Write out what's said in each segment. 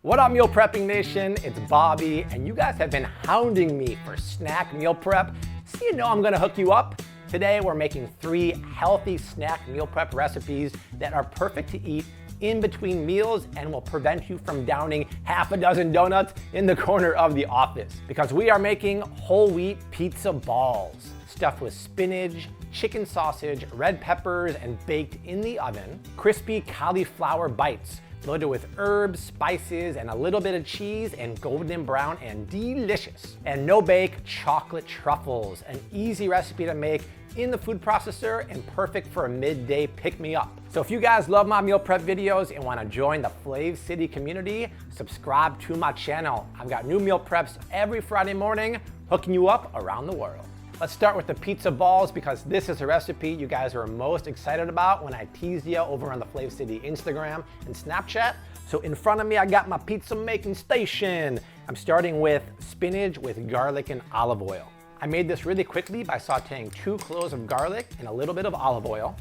What up, Meal Prepping Nation? It's Bobby, and you guys have been hounding me for snack meal prep, so you know I'm gonna hook you up. Today, we're making 3 healthy snack meal prep recipes that are perfect to eat in between meals and will prevent you from downing half a dozen donuts in the corner of the office. Because we are making whole wheat pizza balls, stuffed with spinach, chicken sausage, red peppers, and baked in the oven. Crispy cauliflower bites, loaded with herbs, spices, and a little bit of cheese, and golden brown and delicious. And no-bake chocolate truffles, an easy recipe to make in the food processor and perfect for a midday pick-me-up. So if you guys love my meal prep videos and want to join the Flav City community, subscribe to my channel. I've got new meal preps every Friday morning, hooking you up around the world. Let's start with the pizza balls because this is a recipe you guys are most excited about when I teased you over on the Flav City Instagram and Snapchat. So in front of me, I got my pizza making station. I'm starting with spinach with garlic and olive oil. I made this really quickly by sauteing 2 cloves of garlic and a little bit of olive oil,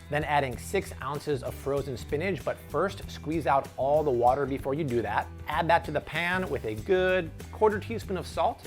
then adding 6 ounces of frozen spinach, but first squeeze out all the water before you do that. Add that to the pan with a good 1/4 teaspoon of salt,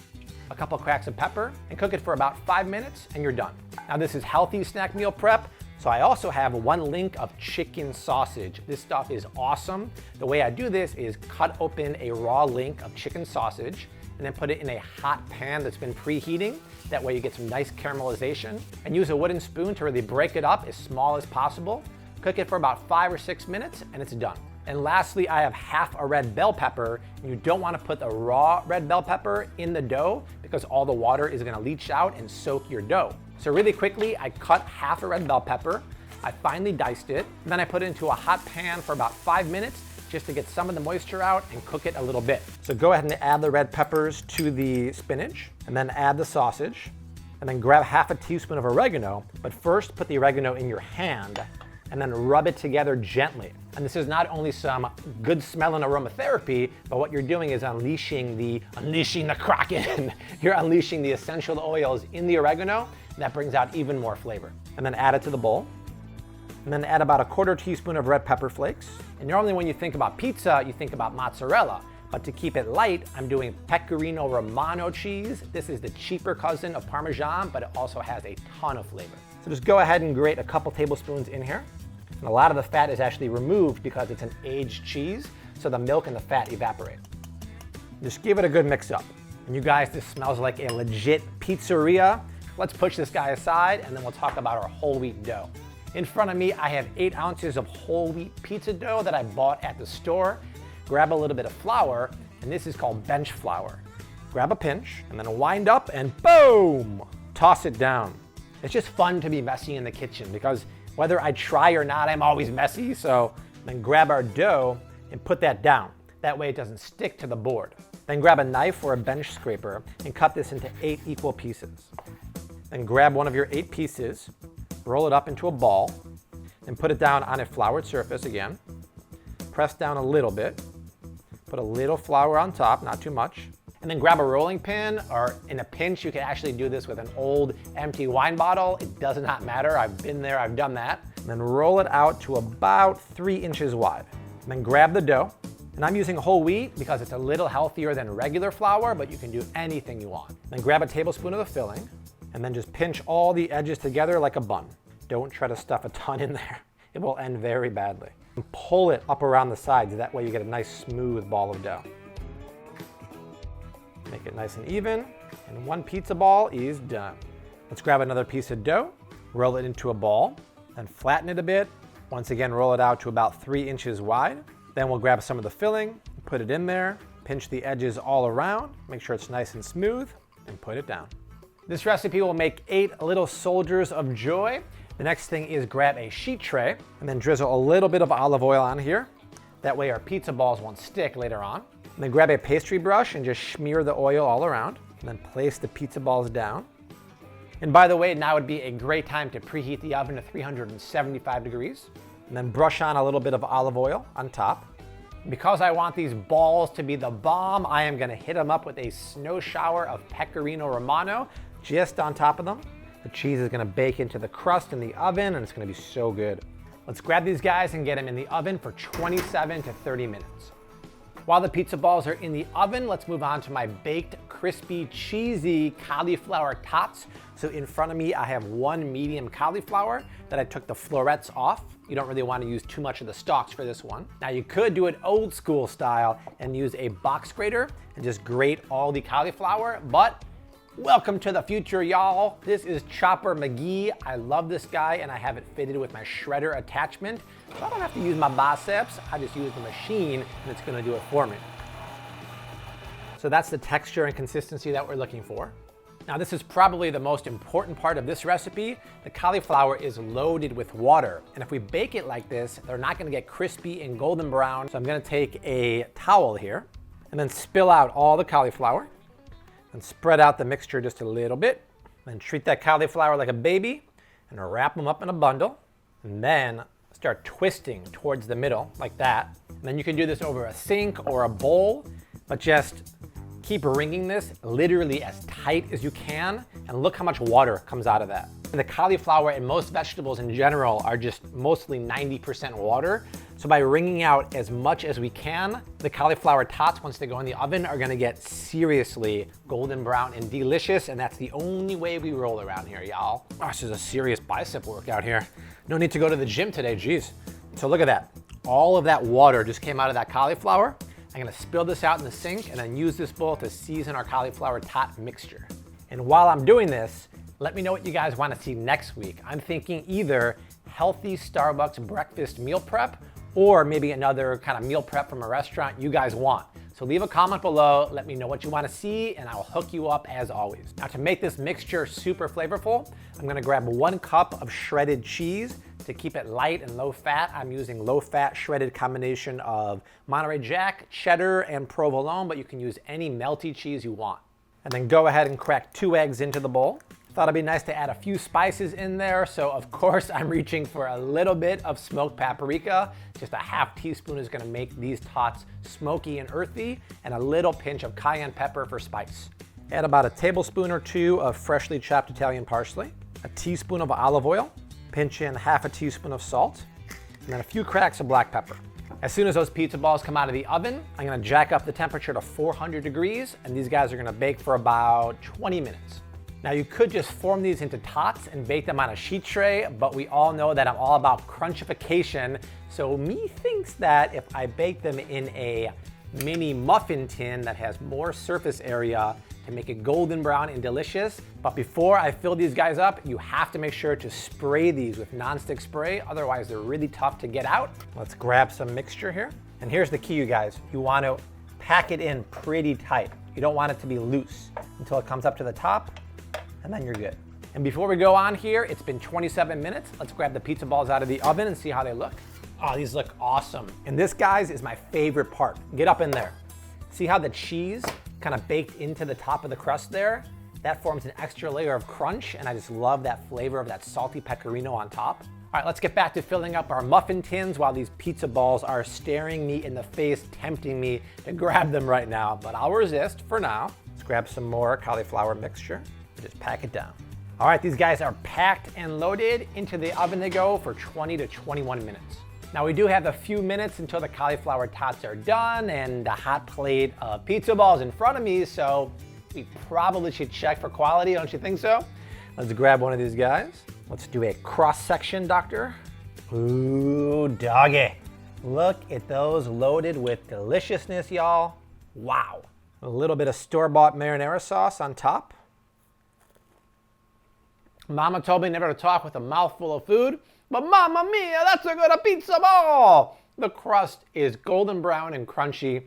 a couple cracks of pepper, and cook it for about 5 minutes and you're done. Now this is healthy snack meal prep, so I also have 1 link of chicken sausage. This stuff is awesome. The way I do this is cut open a raw link of chicken sausage and then put it in a hot pan that's been preheating. That way you get some nice caramelization. And use a wooden spoon to really break it up as small as possible. Cook it for about 5 or 6 minutes and it's done. And lastly, I have half a red bell pepper. You don't want to put the raw red bell pepper in the dough because all the water is going to leach out and soak your dough. So really quickly, I cut half a red bell pepper. I finely diced it. Then I put it into a hot pan for about 5 minutes just to get some of the moisture out and cook it a little bit. So go ahead and add the red peppers to the spinach and then add the sausage and then grab half a teaspoon of oregano, but first put the oregano in your hand and then rub it together gently. And this is not only some good smelling aromatherapy, but what you're doing is unleashing the Kraken. You're unleashing the essential oils in the oregano that brings out even more flavor. And then add it to the bowl. And then add about a 1/4 teaspoon of red pepper flakes. And normally when you think about pizza, you think about mozzarella. But to keep it light, I'm doing Pecorino Romano cheese. This is the cheaper cousin of Parmesan, but it also has a ton of flavor. So just go ahead and grate a couple tablespoons in here. And a lot of the fat is actually removed because it's an aged cheese, so the milk and the fat evaporate. Just give it a good mix up. And you guys, this smells like a legit pizzeria. Let's push this guy aside and then we'll talk about our whole wheat dough. In front of me, I have 8 ounces of whole wheat pizza dough that I bought at the store. Grab a little bit of flour, and this is called bench flour. Grab a pinch, and then wind up, and boom! Toss it down. It's just fun to be messy in the kitchen because whether I try or not, I'm always messy. So then grab our dough and put that down. That way it doesn't stick to the board. Then grab a knife or a bench scraper and cut this into 8 equal pieces. Then grab one of your 8 pieces, roll it up into a ball, and put it down on a floured surface again. Press down a little bit, put a little flour on top, not too much, and then grab a rolling pin, or in a pinch, you can actually do this with an old empty wine bottle. It does not matter, I've been there, I've done that. And then roll it out to about 3 inches wide. And then grab the dough, and I'm using whole wheat because it's a little healthier than regular flour, but you can do anything you want. Then grab a tablespoon of the filling, and then just pinch all the edges together like a bun. Don't try to stuff a ton in there. It will end very badly. And pull it up around the sides. That way you get a nice smooth ball of dough. Make it nice and even. And 1 pizza ball is done. Let's grab another piece of dough, roll it into a ball, then flatten it a bit. Once again, roll it out to about 3 inches wide. Then we'll grab some of the filling, put it in there, pinch the edges all around, make sure it's nice and smooth, and put it down. This recipe will make 8 little soldiers of joy. The next thing is grab a sheet tray and then drizzle a little bit of olive oil on here. That way our pizza balls won't stick later on. And then grab a pastry brush and just smear the oil all around. And then place the pizza balls down. And by the way, now would be a great time to preheat the oven to 375 degrees. And then brush on a little bit of olive oil on top. Because I want these balls to be the bomb, I am gonna hit them up with a snow shower of Pecorino Romano just on top of them. The cheese is gonna bake into the crust in the oven and it's gonna be so good. Let's grab these guys and get them in the oven for 27 to 30 minutes. While the pizza balls are in the oven, let's move on to my baked, crispy, cheesy cauliflower tots. So in front of me, I have one medium cauliflower that I took the florets off. You don't really want to use too much of the stalks for this one. Now you could do it old school style and use a box grater and just grate all the cauliflower, but welcome to the future, y'all. This is Chopper McGee. I love this guy and I have it fitted with my shredder attachment. So I don't have to use my biceps, I just use the machine and it's gonna do it for me. So that's the texture and consistency that we're looking for. Now this is probably the most important part of this recipe. The cauliflower is loaded with water. And if we bake it like this, they're not gonna get crispy and golden brown. So I'm gonna take a towel here and then spill out all the cauliflower and spread out the mixture just a little bit. Then treat that cauliflower like a baby and wrap them up in a bundle. And then start twisting towards the middle like that. And then you can do this over a sink or a bowl, but just keep wringing this literally as tight as you can, and look how much water comes out of that. And the cauliflower and most vegetables in general are just mostly 90% water. So by wringing out as much as we can, the cauliflower tots, once they go in the oven, are gonna get seriously golden brown and delicious, and that's the only way we roll around here, y'all. Oh, this is a serious bicep workout here. No need to go to the gym today, geez. So look at that. All of that water just came out of that cauliflower. I'm gonna spill this out in the sink and then use this bowl to season our cauliflower tot mixture. And while I'm doing this, let me know what you guys wanna see next week. I'm thinking either healthy Starbucks breakfast meal prep or maybe another kind of meal prep from a restaurant you guys want. So leave a comment below, let me know what you wanna see, and I'll hook you up as always. Now to make this mixture super flavorful, I'm gonna grab 1 cup of shredded cheese. To keep it light and low fat, I'm using low fat shredded combination of Monterey Jack, cheddar, and provolone, but you can use any melty cheese you want. And then go ahead and crack 2 eggs into the bowl. Thought it'd be nice to add a few spices in there, so of course I'm reaching for a little bit of smoked paprika. Just a ½ teaspoon is gonna make these tots smoky and earthy, and a little pinch of cayenne pepper for spice. Add about a tablespoon or 2 of freshly chopped Italian parsley, a teaspoon of olive oil, pinch in ½ a teaspoon of salt, and then a few cracks of black pepper. As soon as those pizza balls come out of the oven, I'm gonna jack up the temperature to 400 degrees, and these guys are gonna bake for about 20 minutes. Now you could just form these into tots and bake them on a sheet tray, but we all know that I'm all about crunchification, so me thinks that if I bake them in a mini muffin tin that has more surface area to make it golden brown and delicious. But before I fill these guys up, you have to make sure to spray these with nonstick spray, otherwise they're really tough to get out. Let's grab some mixture here. And here's the key, you guys. You want to pack it in pretty tight. You don't want it to be loose until it comes up to the top, and then you're good. And before we go on here, it's been 27 minutes. Let's grab the pizza balls out of the oven and see how they look. Oh, these look awesome. And this, guys, is my favorite part. Get up in there. See how the cheese kind of baked into the top of the crust there? That forms an extra layer of crunch, and I just love that flavor of that salty pecorino on top. All right, let's get back to filling up our muffin tins while these pizza balls are staring me in the face, tempting me to grab them right now, but I'll resist for now. Let's grab some more cauliflower mixture and just pack it down. All right, these guys are packed and loaded. Into the oven they go for 20 to 21 minutes. Now we do have a few minutes until the cauliflower tots are done and a hot plate of pizza balls in front of me, so we probably should check for quality, don't you think so? Let's grab one of these guys. Let's do a cross section, doctor. Ooh, doggy. Look at those loaded with deliciousness, y'all. Wow. A little bit of store-bought marinara sauce on top. Mama told me never to talk with a mouthful of food, but mamma mia, that's a good pizza ball! The crust is golden brown and crunchy,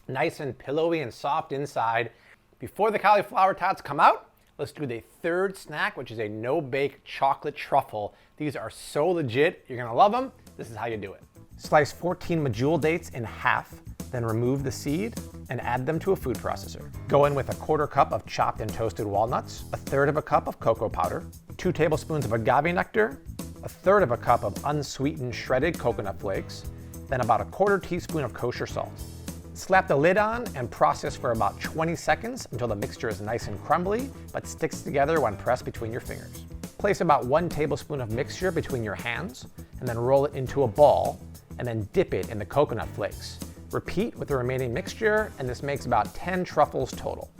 nice and pillowy and soft inside. Before the cauliflower tots come out, let's do the third snack, which is a no-bake chocolate truffle. These are so legit, you're gonna love them. This is how you do it. Slice 14 medjool dates in half, then remove the seed and add them to a food processor. Go in with a 1/4 cup of chopped and toasted walnuts, 1/3 cup of cocoa powder, 2 tablespoons of agave nectar, 1/3 cup of unsweetened shredded coconut flakes, then about 1/4 teaspoon of kosher salt. Slap the lid on and process for about 20 seconds until the mixture is nice and crumbly, but sticks together when pressed between your fingers. Place about 1 tablespoon of mixture between your hands, and then roll it into a ball, and then dip it in the coconut flakes. Repeat with the remaining mixture, and this makes about 10 truffles total.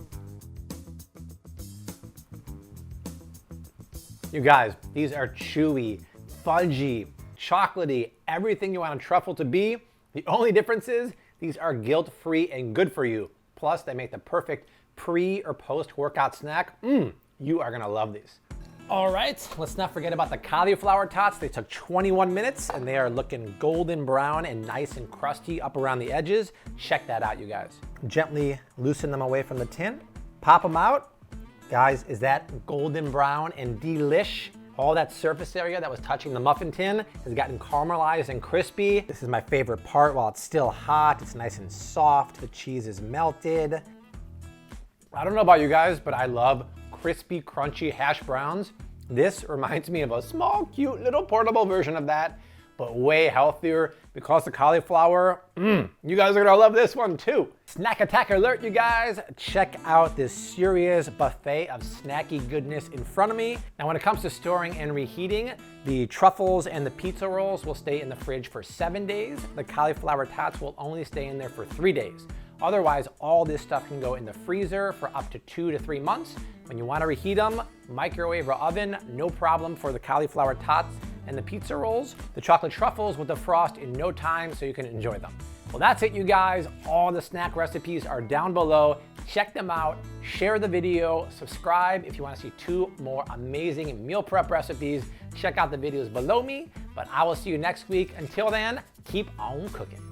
You guys, these are chewy, fudgy, chocolatey, everything you want a truffle to be. The only difference is these are guilt-free and good for you. Plus, they make the perfect pre or post-workout snack. You are gonna love these. All right, let's not forget about the cauliflower tots. They took 21 minutes and they are looking golden brown and nice and crusty up around the edges. Check that out, you guys. Gently loosen them away from the tin, pop them out. Guys, is that golden brown and delish? All that surface area that was touching the muffin tin has gotten caramelized and crispy. This is my favorite part. While it's still hot, it's nice and soft. The cheese is melted. I don't know about you guys, but I love crispy, crunchy hash browns. This reminds me of a small, cute little portable version of that, but way healthier because the cauliflower. You guys are gonna love this one too. Snack attack alert, you guys. Check out this serious buffet of snacky goodness in front of me. Now, when it comes to storing and reheating, the truffles and the pizza rolls will stay in the fridge for 7 days. The cauliflower tots will only stay in there for 3 days. Otherwise, all this stuff can go in the freezer for up to 2 to 3 months. When you want to reheat them, microwave or oven, no problem for the cauliflower tots and the pizza rolls. The chocolate truffles will defrost in no time so you can enjoy them. Well, that's it, you guys. All the snack recipes are down below. Check them out, share the video, subscribe if you want to see 2 more amazing meal prep recipes. Check out the videos below me, but I will see you next week. Until then, keep on cooking.